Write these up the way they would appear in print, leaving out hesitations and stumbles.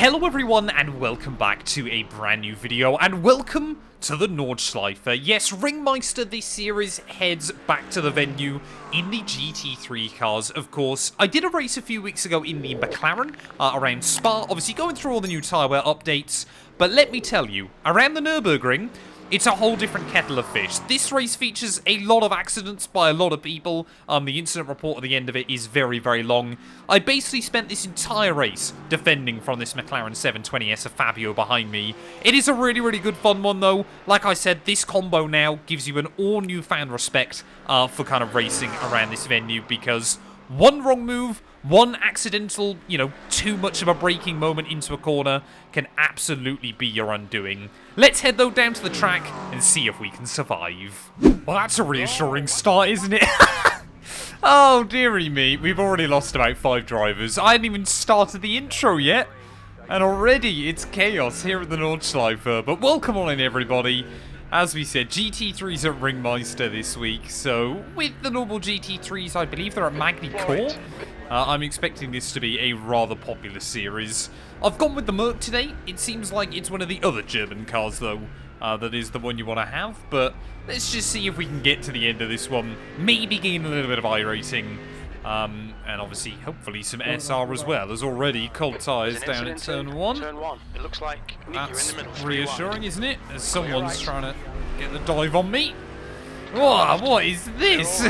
Hello everyone and welcome back to a brand new video and welcome to the Nordschleife. Yes, Ringmeister this series heads back to the venue in the GT3 cars, of course. I did a race a few weeks ago in the McLaren around Spa, obviously going through all the new tyre wear updates, but let me tell you, around the Nurburgring, it's a whole different kettle of fish. This race features a lot of accidents by a lot of people. The incident report at the end of it is very, very long. I basically spent this entire race defending from this McLaren 720S of Fabio behind me. It is a really, really good fun one though. Like I said, this combo now gives you an all newfound respect for kind of racing around this venue, because one wrong move, one accidental, too much of a braking moment into a corner can absolutely be your undoing. Let's head though down to the track and see if we can survive. Well, that's a reassuring start, isn't it? Oh, dearie me. We've already lost about 5 drivers. I hadn't even started the intro yet. And already it's chaos here at the Nordschleife. But welcome on in, everybody. As we said, GT3's at Ringmeister this week. So with the normal GT3's, I believe they're at Magny Core. I'm expecting this to be a rather popular series. I've gone with the Merc today. It seems like it's one of the other German cars, though, that is the one you want to have. But let's just see if we can get to the end of this one. Maybe gain a little bit of iRacing. And obviously, hopefully, some SR as well. There's already cold tyres down at turn 1. Turn 1. It looks like that's reassuring, isn't it? As someone's trying to get the dive on me. Whoa, what is this?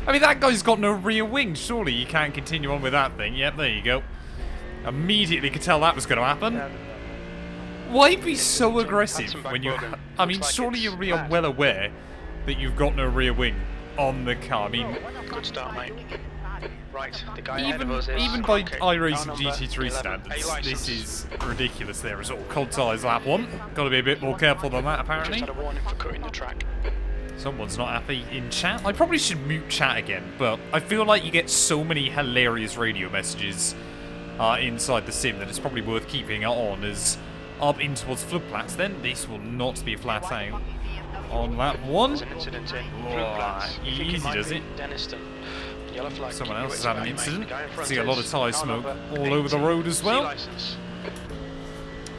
I mean, that guy's got no rear wing. Surely you can't continue on with that thing. Yep, there you go. Immediately could tell that was going to happen. Why be so aggressive when you... I mean, surely you'll be well aware that you've got no rear wing on the car. I mean... Good start, mate. Right, the guy even by iRacing GT3 standards, this is ridiculous there as well. Cold tyres lap 1. Got to be a bit more careful than that, apparently. Just had a warning for cutting the track. Someone's not happy in chat. I probably should mute chat again, but I feel like you get so many hilarious radio messages inside the sim that it's probably worth keeping it on, as up in towards floodplats. Then this will not be a flat out on lap 1. There's an incident in easy does it? Someone else has had an incident. See a lot of tyre smoke all over the road as well.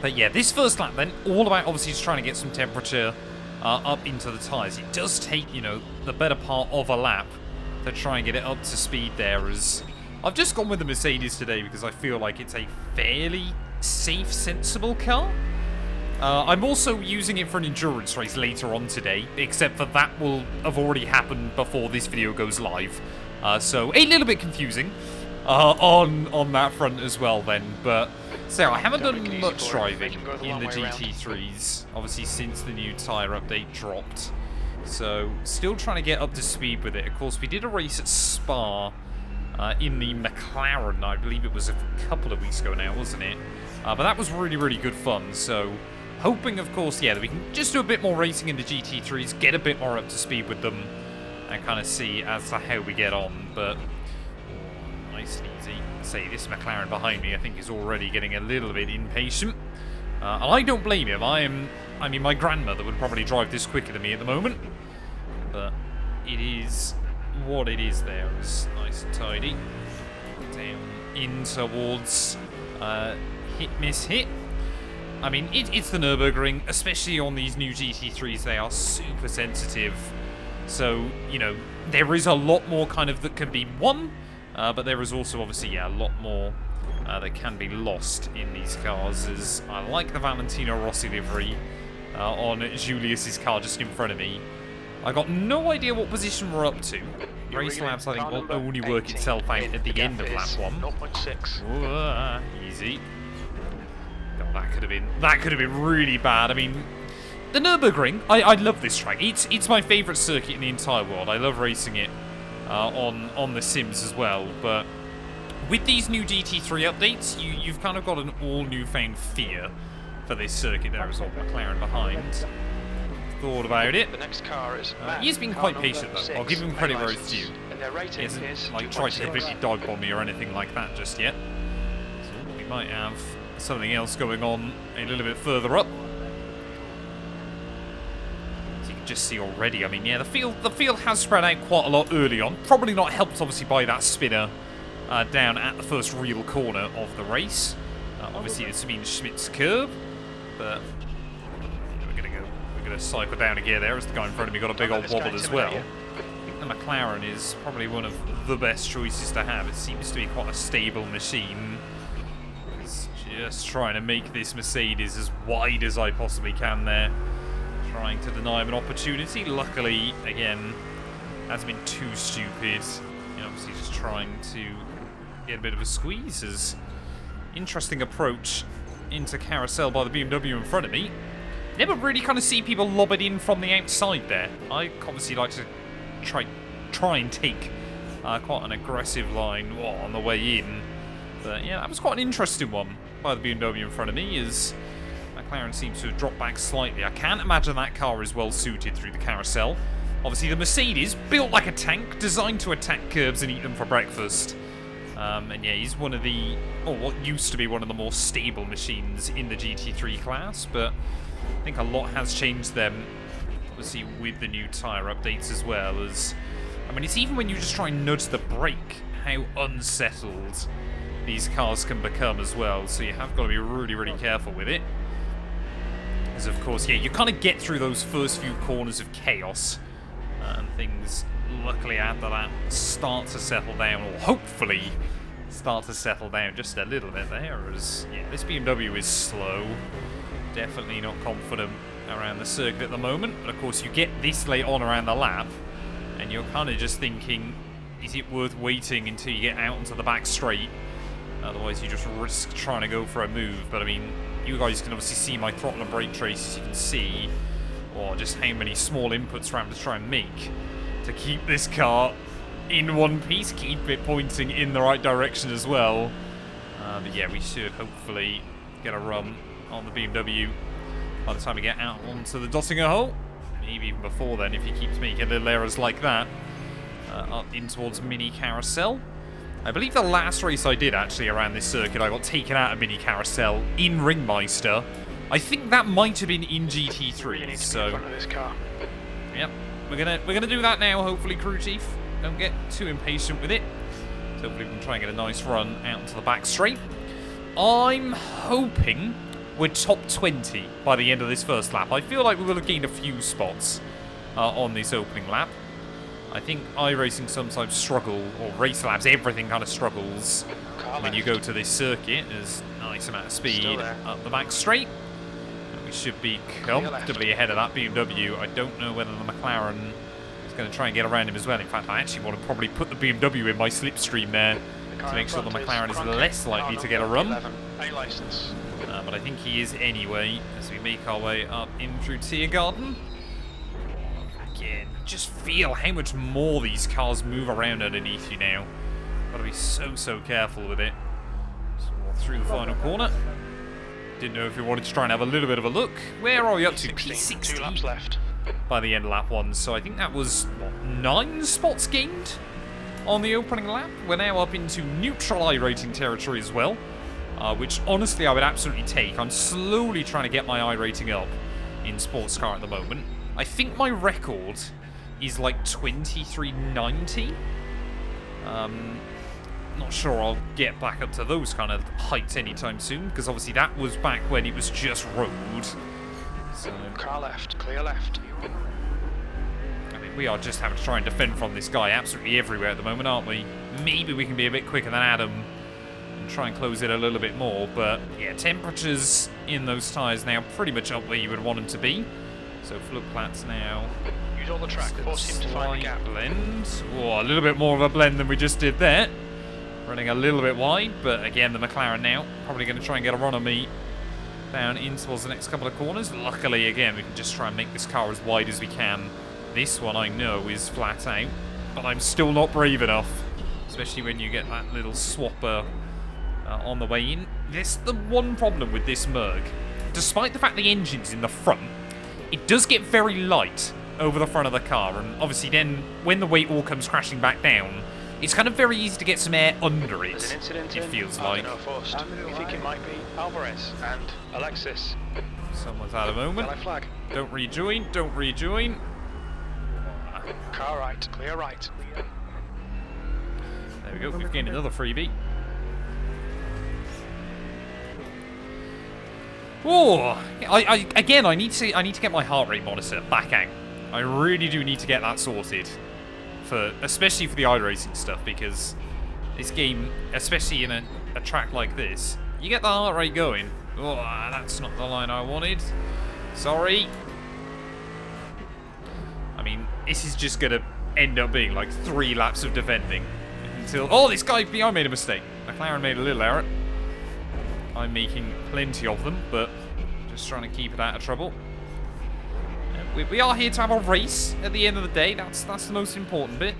But yeah, this first lap then, all about obviously just trying to get some temperature up into the tyres. It does take, the better part of a lap to try and get it up to speed there. As I've just gone with the Mercedes today because I feel like it's a fairly safe, sensible car. I'm also using it for an endurance race later on today, except for that will have already happened before this video goes live. So a little bit confusing on that front as well then, but so I haven't done much driving in the GT3's, obviously since the new tyre update dropped. So still trying to get up to speed with it. Of course, we did a race at Spa in the McLaren, I believe it was a couple of weeks ago now, wasn't it? But that was really, really good fun. So hoping, of course, yeah, that we can just do a bit more racing in the GT3's, get a bit more up to speed with them, and kind of see as to how we get on. But nice and easy. Say, this McLaren behind me, I think, is already getting a little bit impatient. And I don't blame him. I mean, my grandmother would probably drive this quicker than me at the moment. But it is what it is there. It's nice and tidy. Down in towards hit, miss, hit. I mean, it's the Nurburgring, especially on these new GT3s. They are super sensitive. So, there is a lot more kind of that can be won. But there is also, obviously, yeah, a lot more that can be lost in these cars. As I like the Valentino Rossi livery on Julius's car just in front of me. I got no idea what position we're up to. Race laps, I think, will only work itself out at the end of lap 1. 0.6. Easy. God, that could have been really bad. I mean, the Nurburgring, I love this track. It's my favourite circuit in the entire world. I love racing it. On the Sims as well, but with these new GT3 updates, you've kind of got an all newfound fear for this circuit there as well. McLaren behind. Thought about it. The next car is he's been quite patient though. I'll give him credit where it's due. He hasn't tried to completely dive bomb me or anything like that just yet. So we might have something else going on a little bit further up. Just see already. I mean, yeah, the field has spread out quite a lot early on. Probably not helped, obviously, by that spinner down at the first real corner of the race. Obviously, it's been Schmidt's curb, but we're gonna cycle down a gear there as the guy in front of me got a big old wobble as well. I think the McLaren is probably one of the best choices to have. It seems to be quite a stable machine. It's just trying to make this Mercedes as wide as I possibly can there. Trying to deny him an opportunity. Luckily, again, hasn't been too stupid. Obviously just trying to get a bit of a squeeze. As interesting approach into carousel by the BMW in front of me. Never really kind of see people lob it in from the outside there. I obviously like to try and take quite an aggressive line on the way in. But yeah, that was quite an interesting one by the BMW in front of me, as McLaren seems to have dropped back slightly. I can't imagine that car is well suited through the carousel. Obviously the Mercedes, built like a tank, designed to attack curbs and eat them for breakfast. And yeah, he's one of the, or what used to be one of the more stable machines in the GT3 class, but I think a lot has changed them, obviously with the new tyre updates as well. As I mean, it's even when you just try and nudge the brake, how unsettled these cars can become as well, so you have got to be really, really careful with it. As of course, yeah, you kind of get through those first few corners of chaos, and things, luckily after that, start to settle down, or hopefully start to settle down just a little bit there. As yeah, this BMW is slow, definitely not confident around the circuit at the moment. But of course, you get this late on around the lap, and you're kind of just thinking, is it worth waiting until you get out onto the back straight? Otherwise, you just risk trying to go for a move. But I mean, you guys can obviously see my throttle and brake traces. You can see, or just how many small inputs we're having to try and make to keep this car in one piece, keep it pointing in the right direction as well. But yeah, we should hopefully get a run on the BMW by the time we get out onto the Dottinger hole. Maybe even before then, if he keeps making little errors like that. Up in towards Mini Carousel. I believe the last race I did actually around this circuit, I got taken out of Mini Carousel in Ringmeister. I think that might have been in GT3's, so yep, we're gonna do that now. Hopefully, crew chief, don't get too impatient with it. So hopefully we can try and get a nice run out to the back straight. I'm hoping we're top 20 by the end of this first lap. I feel like we will have gained a few spots on this opening lap. I think iRacing sometimes struggle, or race labs, everything kind of struggles when you go to this circuit. There's a nice amount of speed up the back straight. We should be comfortably ahead of that BMW. I don't know whether the McLaren is going to try and get around him as well. In fact, I actually want to probably put the BMW in my slipstream there to make sure the McLaren is less likely to get a run. But I think he is anyway, as we make our way up in through Tiergarten. Again, just feel how much more these cars move around underneath you now. Got to be so careful with it. So through the final corner. Didn't know if we wanted to try and have a little bit of a look. Where are we up to? P16. 2 laps left. By the end of lap 1. So I think that was, what, 9 spots gained on the opening lap. We're now up into neutral iRating territory as well. Which, honestly, I would absolutely take. I'm slowly trying to get my iRating up in sports car at the moment. I think my record is like 2390. Not sure I'll get back up to those kind of heights anytime soon, because obviously that was back when it was just road. So car left, clear left. I mean, we are just having to try and defend from this guy absolutely everywhere at the moment, aren't we? Maybe we can be a bit quicker than Adam and try and close it a little bit more, but yeah, temperatures in those tyres now pretty much up where you would want them to be. So flood plats now. Use all the track, force him to find a gap. Blend. Oh, a little bit more of a blend than we just did there. Running a little bit wide, but again, the McLaren now probably going to try and get a run on me down in towards the next couple of corners. Luckily, again, we can just try and make this car as wide as we can. This one I know is flat out, but I'm still not brave enough, especially when you get that little swapper on the way in. This the one problem with this Merg. Despite the fact the engine's in the front, it does get very light over the front of the car, and obviously then when the weight all comes crashing back down, it's kind of very easy to get some air under it. There's an incident it feels like. We think it might be Alvarez and Alexis. Someone's had a moment. Yellow flag. Don't rejoin, don't rejoin. Car right, clear right. There we go, we've gained another freebie. Oh, again, I need to get my heart rate monitor back out. I really do need to get that sorted, especially for the iRacing stuff, because this game, especially in a track like this, you get the heart rate going. Oh, that's not the line I wanted. Sorry. I mean, this is just gonna end up being like 3 laps of defending until. Oh, this guy behind made a mistake. McLaren made a little error. I'm making plenty of them, but just trying to keep it out of trouble. We are here to have a race at the end of the day. That's the most important bit.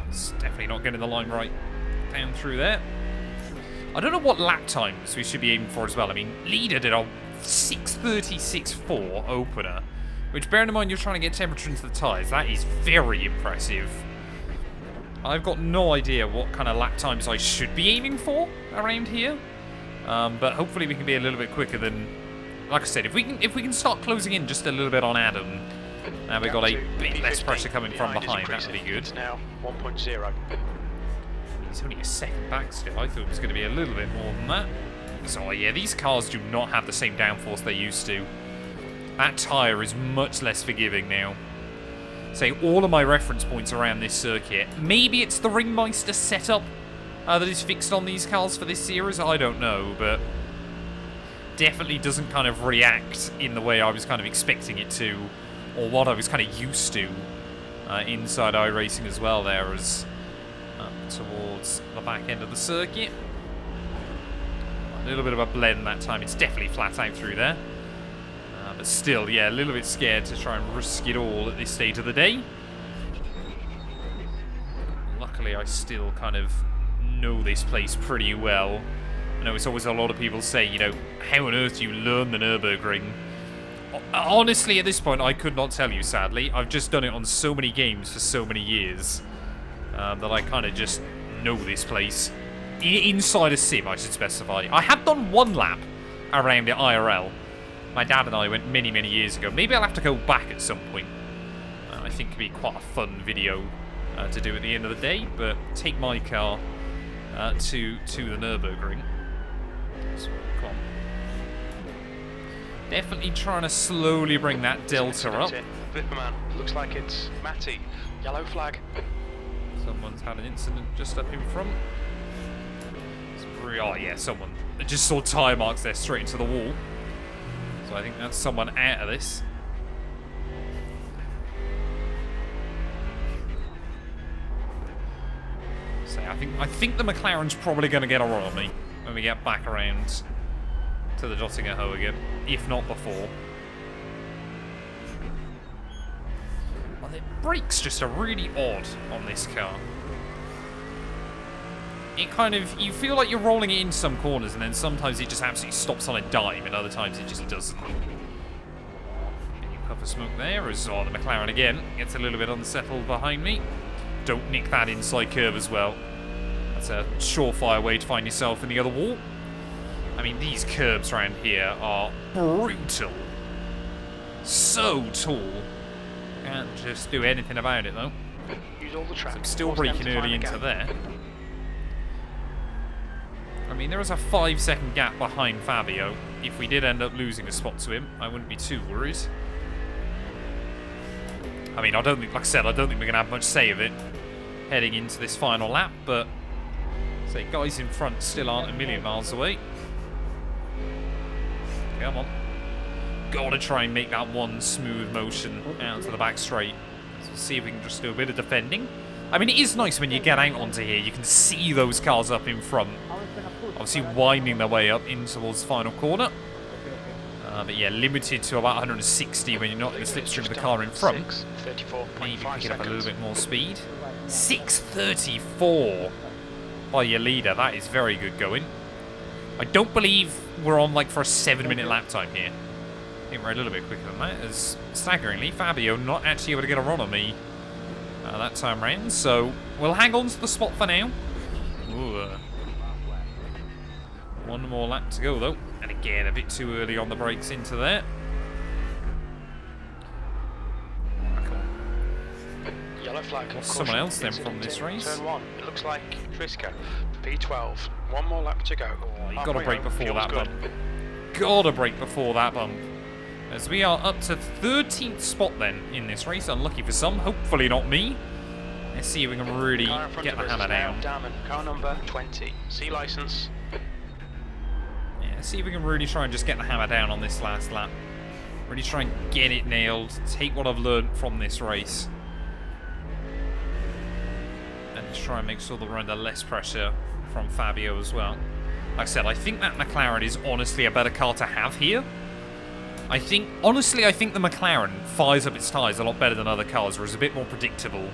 It's definitely not getting the line right down through there. I don't know what lap times we should be aiming for as well. I mean, leader did a 6:36.4 opener, which, bearing in mind you're trying to get temperature into the tyres, that is very impressive. I've got no idea what kind of lap times I should be aiming for around here, but hopefully we can be a little bit quicker than. Like I said, if we can start closing in just a little bit on Adam, now we've got a bit less pressure coming from behind. That would be good. Now 1.0. He's only a second back still. I thought it was going to be a little bit more than that. So yeah, these cars do not have the same downforce they used to. That tyre is much less forgiving now. Say all of my reference points around this circuit. Maybe it's the Ringmeister setup that is fixed on these cars for this series. I don't know, but definitely doesn't kind of react in the way I was kind of expecting it to, or what I was kind of used to inside iRacing as well. There as towards the back end of the circuit. A little bit of a blend that time. It's definitely flat out through there. But still, yeah, a little bit scared to try and risk it all at this stage of the day. Luckily, I still kind of know this place pretty well. I know it's always a lot of people say, you know, how on earth do you learn the Nurburgring? Honestly, at this point, I could not tell you, sadly. I've just done it on so many games for so many years that I kind of just know this place. Inside a sim, I should specify. I have done 1 lap around it IRL. My dad and I went many, many years ago. Maybe I'll have to go back at some point. I think it'd be quite a fun video to do at the end of the day. But take my car to the Nurburgring. So, come on. Definitely trying to slowly bring that delta up. Flipperman, looks like it's Matty. Yellow flag. Someone's had an incident just up in front. Oh yeah, someone. I just saw tyre marks there straight into the wall. So I think that's someone out of this. So I think the McLaren's probably going to get a run on me when we get back around to the Dottinger Hoe again, if not before. Well, the brakes just are really odd on this car. It kind of, you feel like you're rolling it in some corners, and then sometimes it just absolutely stops on a dime, and other times it just doesn't. Any puff of smoke there, as the McLaren again gets a little bit unsettled behind me. Don't nick that inside curve as well. That's a surefire way to find yourself in the other wall. I mean, these curbs around here are brutal. So tall. Can't just do anything about it, though. Use all the track. So I'm still braking early into there. I mean, there is a 5-second gap behind Fabio. If we did end up losing a spot to him, I wouldn't be too worried. I mean, I don't think, like I said, I don't think we're going to have much say of it heading into this final lap, but say guys in front still aren't a million miles away. Come on. Gotta try and make that one smooth motion out to the back straight. So we'll see if we can just do a bit of defending. I mean, it is nice when you get out onto here, you can see those cars up in front. Obviously winding their way up in towards the final corner. But yeah, limited to about 160 when you're not in the slipstream of the car in front. Maybe picking up a little bit more speed. 6:34 by your leader. That is very good going. I don't believe we're on like for a 7-minute lap time here. I think we're a little bit quicker than that, as staggeringly Fabio not actually able to get a run on me that time round. So we'll hang on to the spot for now. Ooh, one more lap to go though, and again a bit too early on the brakes into there. Yellow flag. What's someone else then from this race? Turn 1. It looks like Triska. P12. One more lap to go. Oh, you've got to brake before that bump. Gotta brake before that bump. As we are up to 13th spot then in this race. Unlucky for some, hopefully not me. Let's see if we can really get the hammer down. Car number 20. C license. Yeah, let's see if we can really try and just get the hammer down on this last lap. Really try and get it nailed. Take what I've learned from this race. And just try and make sure that we're under less pressure from Fabio as well. Like I said, I think that McLaren is honestly a better car to have here. Honestly, I think the McLaren fires up its tyres a lot better than other cars, whereas it's a bit more predictable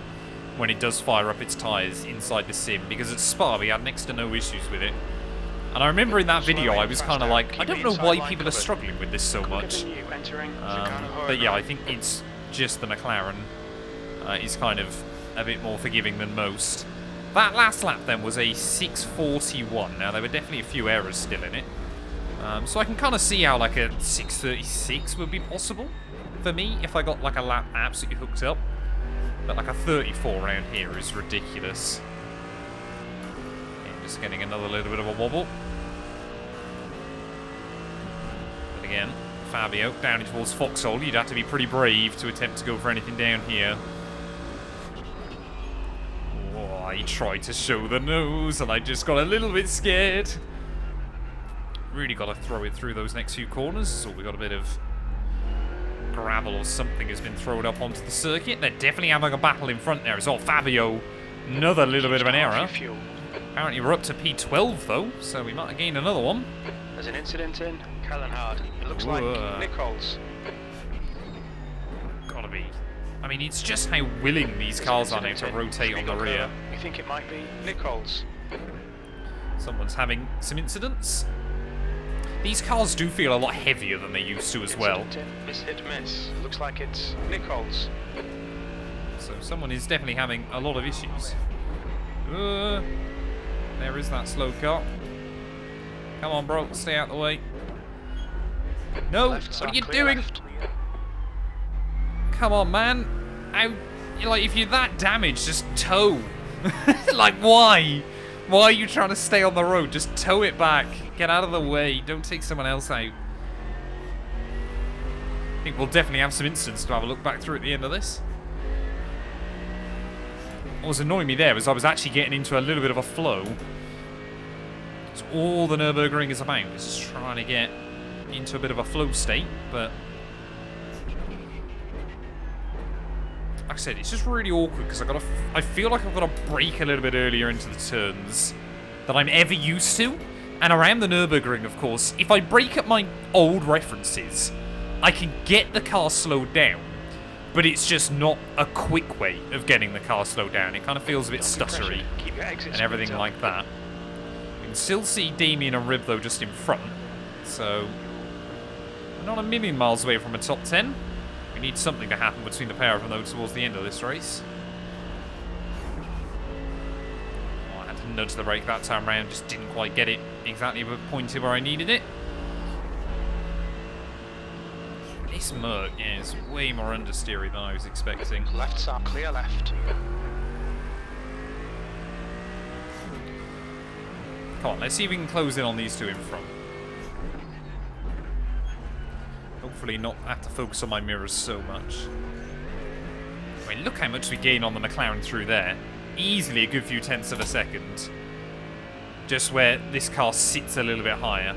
when it does fire up its tyres inside the sim, because at Spa we had next to no issues with it. And I remember in that video I was kind of like, I don't know why people are struggling with this so much. But yeah, I think it's just the McLaren is kind of a bit more forgiving than most. That last lap then was a 6:41. Now there were definitely a few errors still in it. So I can kind of see how like a 6:36 would be possible for me if I got like a lap absolutely hooked up. But like a 34 around here is ridiculous. Okay, just getting another little bit of a wobble. But again, Fabio down towards Foxhole. You'd have to be pretty brave to attempt to go for anything down here. Oh, I tried to show the nose and I just got a little bit scared. Really got to throw it through those next few corners. So we got a bit of gravel or something has been thrown up onto the circuit. They're definitely having a battle in front there as well. Fabio, another little bit of an error. Apparently we're up to P12 though, so we might gain another one. There's an incident in Callanhard. It looks like Nichols. Gotta be. I mean, it's just how willing these cars are now to rotate on the rear. We think it might be Nichols. Someone's having some incidents. These cars do feel a lot heavier than they used to as well. Miss hit miss. Looks like it's Nichols. So someone is definitely having a lot of issues. There is that slow car. Come on, bro, stay out of the way. No, what are you doing? Come on, man. Like, if you're that damaged, just tow. Like, why? Why are you trying to stay on the road? Just tow it back. Get out of the way. Don't take someone else out. I think we'll definitely have some incidents to have a look back through at the end of this. What was annoying me there was I was actually getting into a little bit of a flow. That's all the Nurburgring is about. Is just trying to get into a bit of a flow state, but like I said, it's just really awkward because I feel like I've got to brake a little bit earlier into the turns than I'm ever used to. And around the Nurburgring, of course, if I brake at my old references, I can get the car slowed down, but it's just not a quick way of getting the car slowed down. It kind of feels a bit stuttery and everything like that. You can still see Damien and Rib, though, just in front. So, we're not a million miles away from a top 10. We need something to happen between the pair of them, though, towards the end of this race. Oh, I had to nudge the brake that time round, just didn't quite get it exactly pointed where I needed it. This Merc, yeah, is way more understeery than I was expecting. Left side, clear left. Come on, let's see if we can close in on these two in front. Hopefully not have to focus on my mirrors so much. I mean, look how much we gain on the McLaren through there. Easily a good few tenths of a second. Just where this car sits a little bit higher.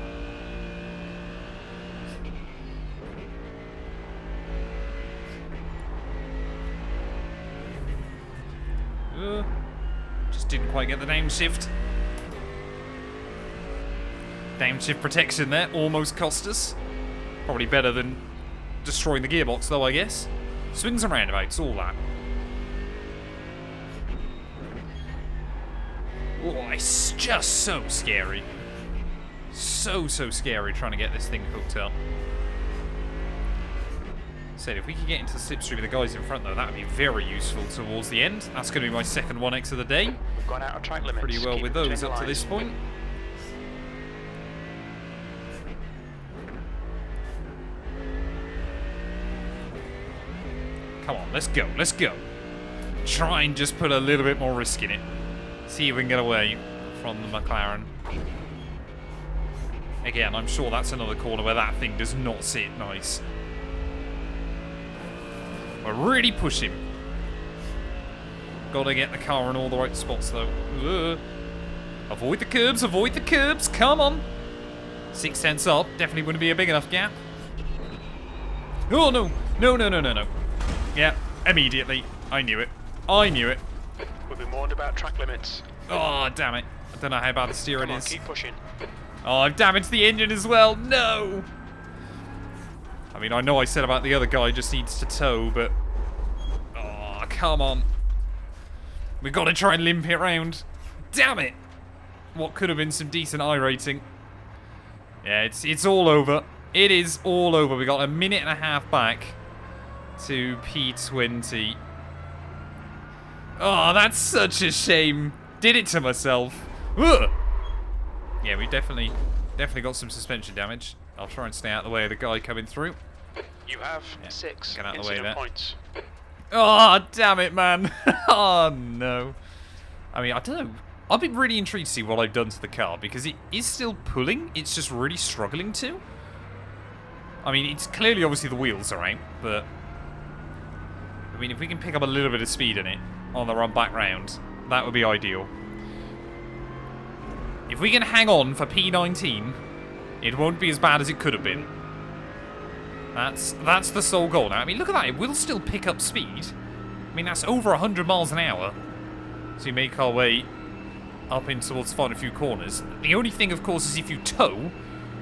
Just didn't quite get the downshift. Downshift protection there almost cost us. Probably better than destroying the gearbox, though, I guess. Swings and roundabouts, all that. Oh, it's just so scary. So scary trying to get this thing hooked up. Said if we could get into the slipstream with the guys in front, though, that would be very useful towards the end. That's going to be my second 1x of the day. We've gone out of track limits. Pretty well with those up to this point. Come on, let's go, let's go. try and just put a little bit more risk in it. See if we can get away from the McLaren. Again, I'm sure that's another corner where that thing does not sit nice. We're really pushing. Gotta get the car in all the right spots, though. Avoid the curbs, avoid the curbs. Come on. 6/10 up. Definitely wouldn't be a big enough gap. Oh, no. No, no, no, no, no. Yeah, immediately. I knew it. I knew it. We've been warned about track limits. Oh, damn it. I don't know how bad the steering is. Keep pushing. Oh, I've damaged the engine as well. No. I mean, I know I said about the other guy just needs to tow, but... Oh, come on. We've got to try and limp it round. Damn it. What could have been some decent iRacing. Yeah, it's all over. It is all over. We got a minute and a half back to P20. Oh, that's such a shame. Did it to myself. Ugh. Yeah, we definitely got some suspension damage. I'll try and stay out of the way of the guy coming through. You have 6 get out of the way there. Points. Oh, damn it, man. Oh, no. I mean, I don't know. I've been really intrigued to see what I've done to the car, because it is still pulling. It's just really struggling to. I mean, it's clearly, obviously, the wheels are out, but... I mean, if we can pick up a little bit of speed in it on the run back round, that would be ideal. If we can hang on for P19, it won't be as bad as it could have been. That's the sole goal now. I mean, look at that. It will still pick up speed. I mean, that's over 100 miles an hour. So we make our way up in towards the final few corners. The only thing, of course, is if you tow,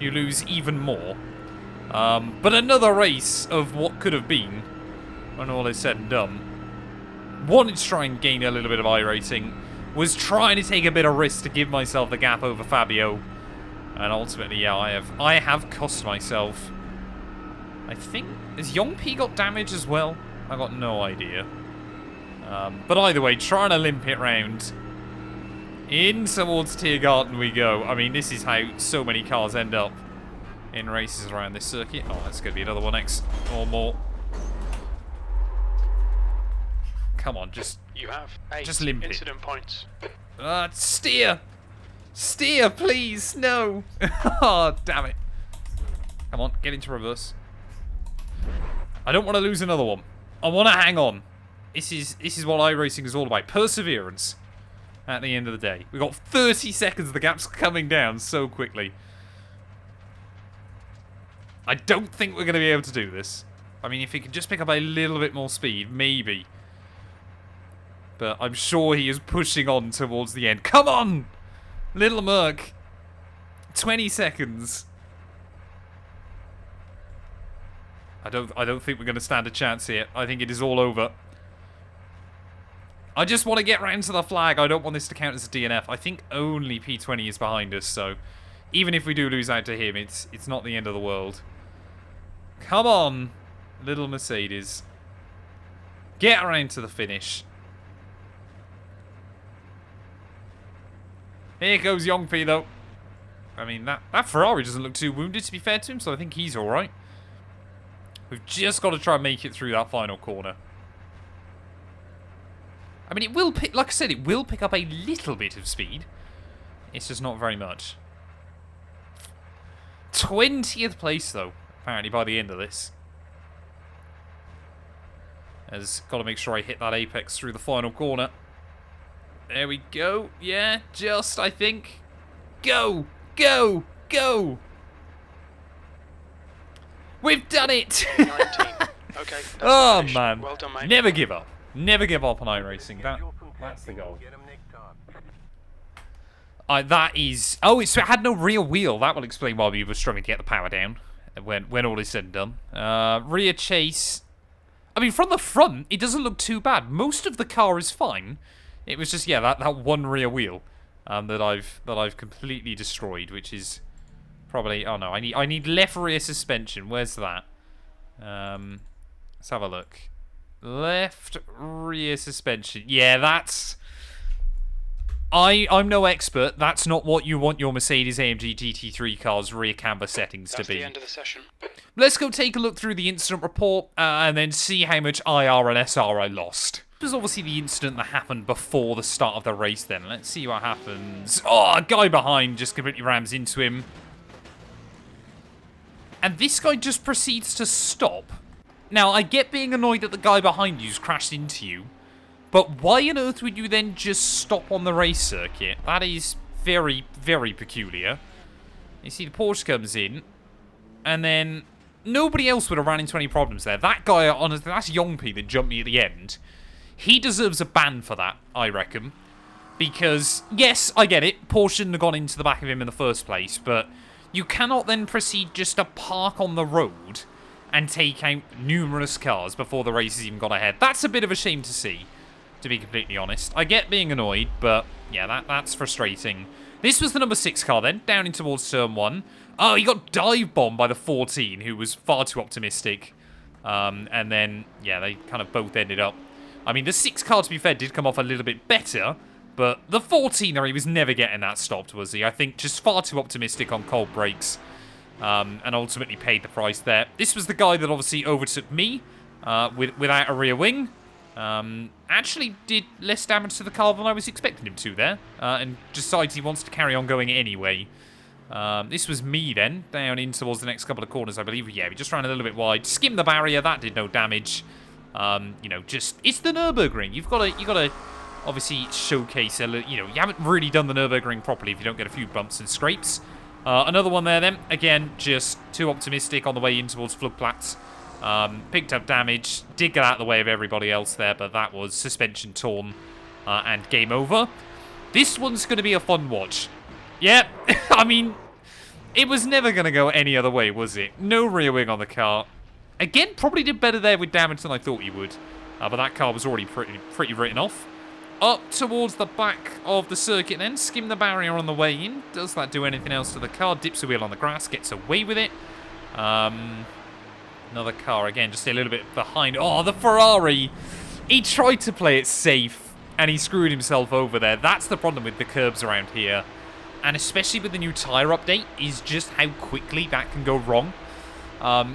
you lose even more. But another race of what could have been, when all is said and done. Wanted to try and gain a little bit of iRacing. Was trying to take a bit of risk to give myself the gap over Fabio. And ultimately, yeah, I have cost myself. I think... Has Yongpi got damage as well? I got no idea. But either way, trying to limp it round. In towards Tiergarten we go. I mean, this is how so many cars end up in races around this circuit. Oh, that's going to be another one next. Or more. Come on, just... You have 8 just limp it. incident points. Steer! Steer, please! No! Oh, damn it. Come on, get into reverse. I don't want to lose another one. I want to hang on. This is what iRacing is all about. Perseverance. At the end of the day. We've got 30 seconds. The gap's coming down so quickly. I don't think we're going to be able to do this. I mean, if he could just pick up a little bit more speed, maybe. But I'm sure he is pushing on towards the end. Come on! Little Merc. 20 seconds. I don't think we're going to stand a chance here. I think it is all over. I just want to get round to the flag. I don't want this to count as a DNF. I think only P20 is behind us, so even if we do lose out to him, it's not the end of the world. Come on, little Mercedes. Get around to the finish. Here goes Yongpi, though. I mean, that Ferrari doesn't look too wounded, to be fair to him, so I think he's alright. We've just got to try and make it through that final corner. I mean, it will pick, like I said, it will pick up a little bit of speed. It's just not very much. 20th place, though, apparently, by the end of this. Has got to make sure I hit that apex through the final corner. There we go. Yeah, just, I think. Go! Go! Go! We've done it! 19. Okay. Oh, man. Well done, mate. Never give up. Never give up on iRacing. That's the goal. That is... Oh, so it had no rear wheel. That will explain why we were struggling to get the power down when all is said and done. Rear chase. I mean, from the front, it doesn't look too bad. Most of the car is fine. It was just, yeah, that one rear wheel that I've completely destroyed, which is probably... Oh, no. I need left rear suspension. Where's that? Let's have a look. Left rear suspension. Yeah, that's... I'm no expert. That's not what you want your Mercedes-AMG GT3 car's rear camber settings to be. That's the end of the session. Let's go take a look through the incident report and then see how much IR and SR I lost. was obviously the incident that happened before the start of the race then. Let's see what happens. Oh, a guy behind just completely rams into him. And this guy just proceeds to stop. Now, I get being annoyed that the guy behind you's crashed into you, but why on earth would you then just stop on the race circuit? That is very, very peculiar. You see the Porsche comes in, and then nobody else would have ran into any problems there. That guy, honestly, that's Yongpi that jumped me at the end. He deserves a ban for that, I reckon. Because, yes, I get it, Porsche shouldn't have gone into the back of him in the first place, but you cannot then proceed just to park on the road and take out numerous cars before the race has even got ahead. That's a bit of a shame to see, to be completely honest. I get being annoyed, but yeah, that's frustrating. This was the number 6 car then, down in towards turn 1. Oh, he got dive bombed by the 14, who was far too optimistic. And then, yeah, they kind of both ended up. I mean, the 6 car, to be fair, did come off a little bit better, but the 14er, he was never getting that stopped, was he? I think just far too optimistic on cold brakes, and ultimately paid the price there. This was the guy that obviously overtook me without a rear wing. Actually did less damage to the car than I was expecting him to there, and decides he wants to carry on going anyway. This was me then, down in towards the next couple of corners, I believe. Yeah, we just ran a little bit wide, skimmed the barrier, that did no damage. You know, just, it's the Nurburgring. You've got to obviously showcase, you know, you haven't really done the Nurburgring properly if you don't get a few bumps and scrapes. Another one there then, again, just too optimistic on the way in towards Floodplatz. Picked up damage, did get out of the way of everybody else there, but that was suspension torn, and game over. This one's going to be a fun watch. Yeah, I mean, it was never going to go any other way, was it? No rear wing on the car. Again, probably did better there with damage than I thought he would, but that car was already pretty written off. Up towards the back of the circuit then, skim the barrier on the way in. Does that do anything else to the car? Dips a wheel on the grass, gets away with it. Another car, again, just a little bit behind. Oh, the Ferrari! He tried to play it safe, and he screwed himself over there. That's the problem with the curbs around here. And especially with the new tyre update, is just how quickly that can go wrong.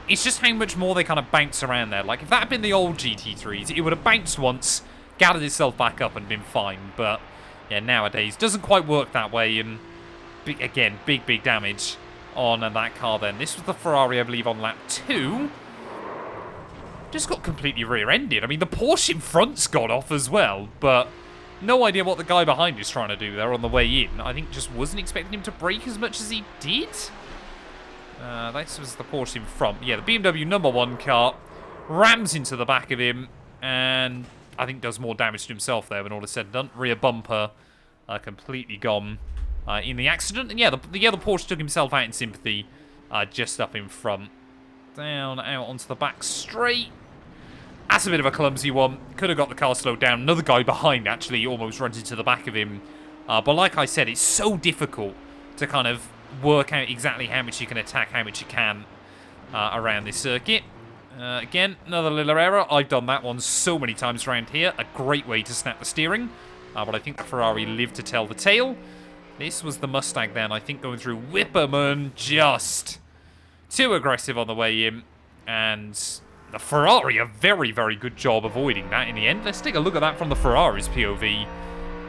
It's just how much more they kind of bounce around there. Like, if that had been the old GT3's, it would have bounced once, gathered itself back up and been fine. But, yeah, nowadays, doesn't quite work that way. And, again, big damage on that car then. This was the Ferrari, I believe, on lap 2. Just got completely rear-ended. I mean, the Porsche in front's got off as well, but no idea what the guy behind is trying to do there on the way in. I think just wasn't expecting him to brake as much as he did. This was the Porsche in front. Yeah, the BMW number 1 car rams into the back of him, and I think does more damage to himself there when all is said and done. Rear bumper completely gone in the accident. And yeah, the other Porsche took himself out in sympathy, just up in front. Down, out onto the back straight. That's a bit of a clumsy one. Could have got the car slowed down. Another guy behind actually almost runs into the back of him. But like I said, it's so difficult to kind of work out exactly how much you can attack, how much you can around this circuit. Again, another little error. I've done that one so many times around here. A great way to snap the steering. But I think the Ferrari lived to tell the tale. This was the Mustang then, I think, going through Whipperman. Just too aggressive on the way in. And the Ferrari, a very, very good job avoiding that in the end. Let's take a look at that from the Ferrari's POV.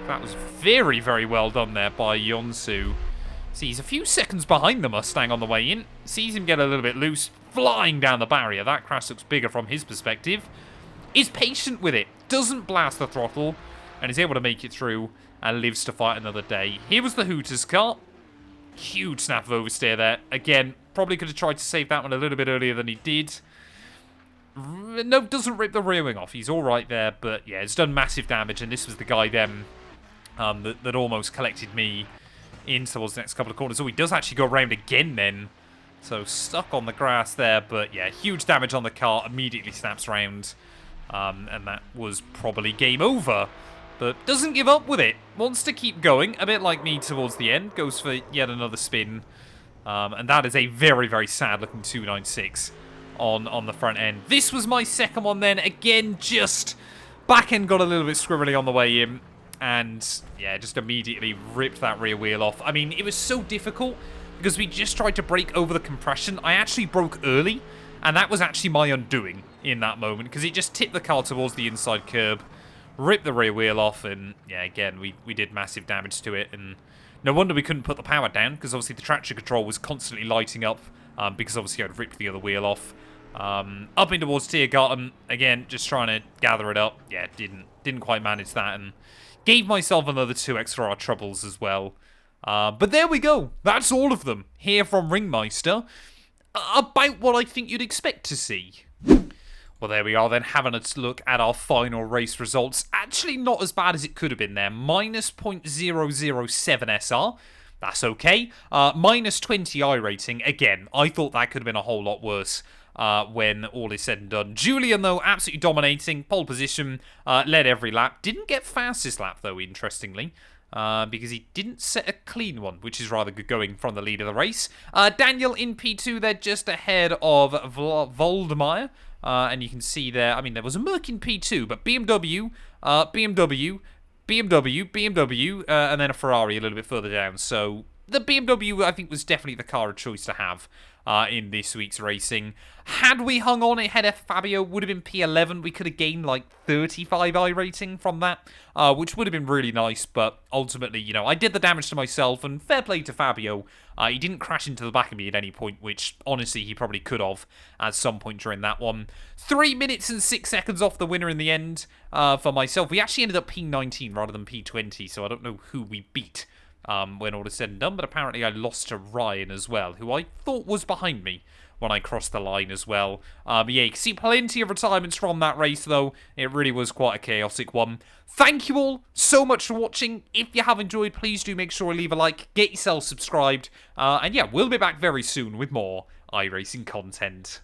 That was very, very well done there by Yonsu. See, he's a few seconds behind the Mustang on the way in. Sees him get a little bit loose, flying down the barrier. That crash looks bigger from his perspective. Is patient with it, doesn't blast the throttle, and is able to make it through and lives to fight another day. Here was the Hooters car. Huge snap of oversteer there. Again, probably could have tried to save that one a little bit earlier than he did. No, doesn't rip the rear wing off. He's all right there, but yeah, it's done massive damage, and this was the guy then that almost collected me in towards the next couple of corners. Oh, he does actually go around again then. So stuck on the grass there, but yeah, huge damage on the car, immediately snaps round, and that was probably game over. But doesn't give up with it, wants to keep going, a bit like me towards the end, goes for yet another spin, and that is a very, very sad looking 296 on the front end. This was my second one then, again, just back end got a little bit scribbly on the way in, and yeah, just immediately ripped that rear wheel off. I mean, it was so difficult because we just tried to brake over the compression. I actually broke early, and that was actually my undoing in that moment because it just tipped the car towards the inside curb ripped the rear wheel off, and yeah, again, we did massive damage to it, and no wonder we couldn't put the power down, because obviously the traction control was constantly lighting up, because obviously I'd ripped the other wheel off. Up in towards Tiergarten, again, just trying to gather it up. Yeah, didn't quite manage that, and gave myself another 2 extra troubles as well. But there we go. That's all of them here from Ringmeister. About what I think you'd expect to see. Well, there we are then, having a look at our final race results. Actually not as bad as it could have been there. Minus 0.007 SR. That's okay. Minus 20 iRacing. Again, I thought that could have been a whole lot worse when all is said and done. Julian, though, absolutely dominating. Pole position, led every lap. Didn't get fastest lap, though, interestingly. Because he didn't set a clean one, which is rather good going from the lead of the race. Daniel in P2, they're just ahead of Voldemire. And you can see there, I mean, there was a Merc in P2, but BMW, BMW, and then a Ferrari a little bit further down. So the BMW, I think, was definitely the car of choice to have in this week's racing. Had we hung on ahead of Fabio, would have been P11. We could have gained like 35 I rating from that, which would have been really nice. But ultimately, you know, I did the damage to myself, and fair play to Fabio. He didn't crash into the back of me at any point, which honestly he probably could have at some point during that one. 3 minutes and 6 seconds off the winner in the end for myself. We actually ended up P19 rather than P20, so I don't know who we beat when all is said and done, but apparently I lost to Ryan as well, who I thought was behind me when I crossed the line as well. Yeah, you can see plenty of retirements from that race, though. It really was quite a chaotic one. Thank you all so much for watching. If you have enjoyed, please do make sure to leave a like, get yourself subscribed, and yeah, we'll be back very soon with more iRacing content.